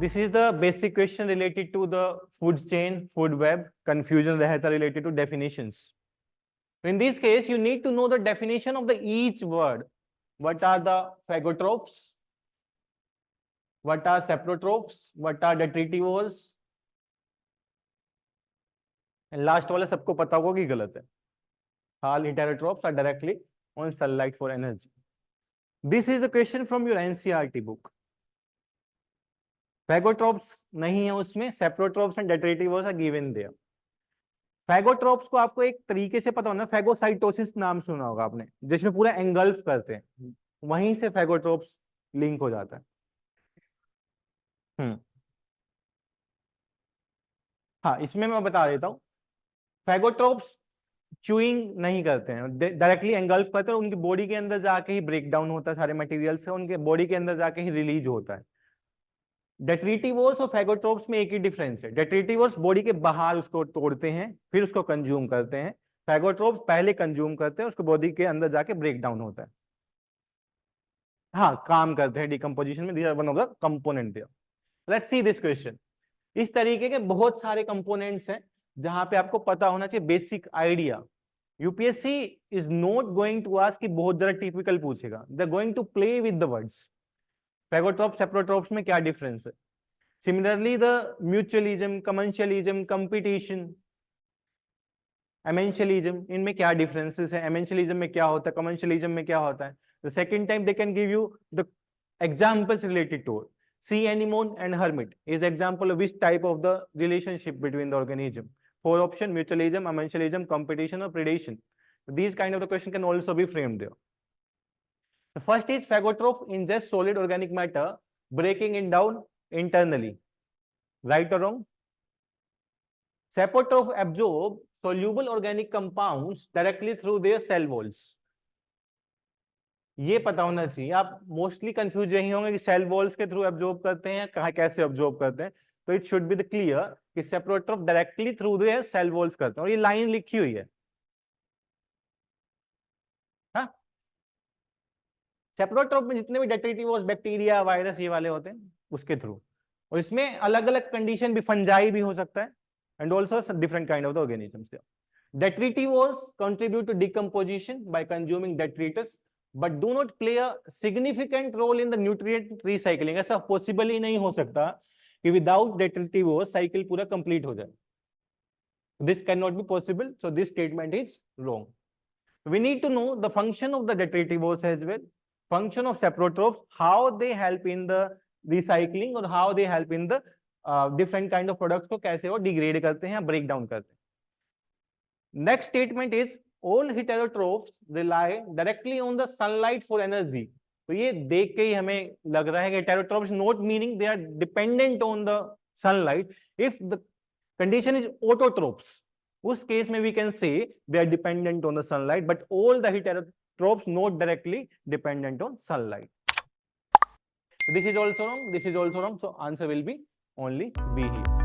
This is the basic question related to the food chain, food web. Confusion रहता related to definitions. In this case, you need to know the definition of the each word. What are the phagotrophs? What are saprotrophs? What are detritivores? And last वाला सबको पता होगा कि गलत है. All heterotrophs are directly on sunlight for energy. This is the question from your NCERT book. Phagotrophs नहीं है उसमें, saprotrophs and detritivores are given there. Phagotrophs को आपको एक तरीके से पता होना, phagocytosis नाम सुना होगा आपने, जिसमें पूरा engulf करते हैं, वहीं से phagotrophs लिंक हो जाता है. हाँ, इसमें मैं बता देता हूँ. Phagotrophs च्यूइंग नहीं करते हैं, डायरेक्टली एंगल्फ करते हैं, उनकी बॉडी के अंदर जाके ही ब्रेक डाउन होता है, सारे मटेरियल से उनके बॉडी के अंदर जाके ही रिलीज होता है. डेट्रिटिवोर्स और फैगोट्रोप्स में एक ही डिफरेंस है. डेट्रिटिवोर्स बॉडी के बाहर उसको तोड़ते हैं, फिर उसको कंज्यूम करते हैं. फैगोट्रोप्स पहले कंज्यूम करते हैं, उसको बॉडी के अंदर जाके ब्रेक डाउन होता है. हाँ, काम करते हैं डिकम्पोजिशन में. This one of the component there. Let's see this question. इस तरीके के बहुत सारे कंपोनेंट्स हैं जहां पे आपको पता होना चाहिए basic idea. UPSC is not going to ask कि बहुत ज्यादा टिपिकल पूछेगा. They are going to play with the words. Phagotroph saprotrophs में क्या डिफरेंस है. Similarly the mutualism, commensalism, competition, amensalism, इनमें क्या डिफरेंसेस है. एमेंशियलिज्म में क्या होता है, कमर्शियलिज्म में क्या होता है. The second time they can give you the examples related to sea anemone and hermit is the example of which type of the relationship between the organism. 4 option: mutualism, amentialism, competition, or predation. These kind of the question can also be framed there. The first is phagotroph ingests solid organic matter, breaking it down internally. Right or wrong? Saprotroph absorb soluble organic compounds directly through their cell walls. ये पता होना चाहिए. आप mostly confuse यही होंगे कि cell walls के through absorb करते हैं, कहाँ कैसे एब्जॉर्ब करते हैं. तो it should be the clear कि saprotroph directly through the cell walls करते हैं. और ये लाइन लिखी हुई है. हाँ, सेप्रोट्रोफ में जितने भी डेट्रिटिवोर्स, बैक्टीरिया, वायरस, ये वाले होते हैं उसके थ्रू. और इसमें अलग अलग कंडीशन भी, फंजाई भी हो सकता है, and also different kind of the organisms. Detritivores contribute to decomposition by consuming detritus, but do not play a significant role in the nutrient recycling. ऐसा पॉसिबल ही नहीं हो सकता कि विदाउट डेट्रिटिवोर्स साइकिल पूरा कंप्लीट हो जाए. This cannot be possible, so this statement is wrong. We need to know the function of the detritivores as well, function of saprotrophs, how they help in the recycling और how they help in the different kind of products को कैसे वो degrade करते हैं, break down करते हैं. Next statement is all heterotrophs rely directly on the sunlight for energy. तो ये देख के ही हमें लग रहा है कि heterotrophs not meaning they are dependent on the sunlight. If the condition is autotrophs, उस केस में we can say they are dependent on the sunlight, but all the heterotrophs not directly dependent on sunlight. This is also wrong. This is also wrong. So answer will be only B here.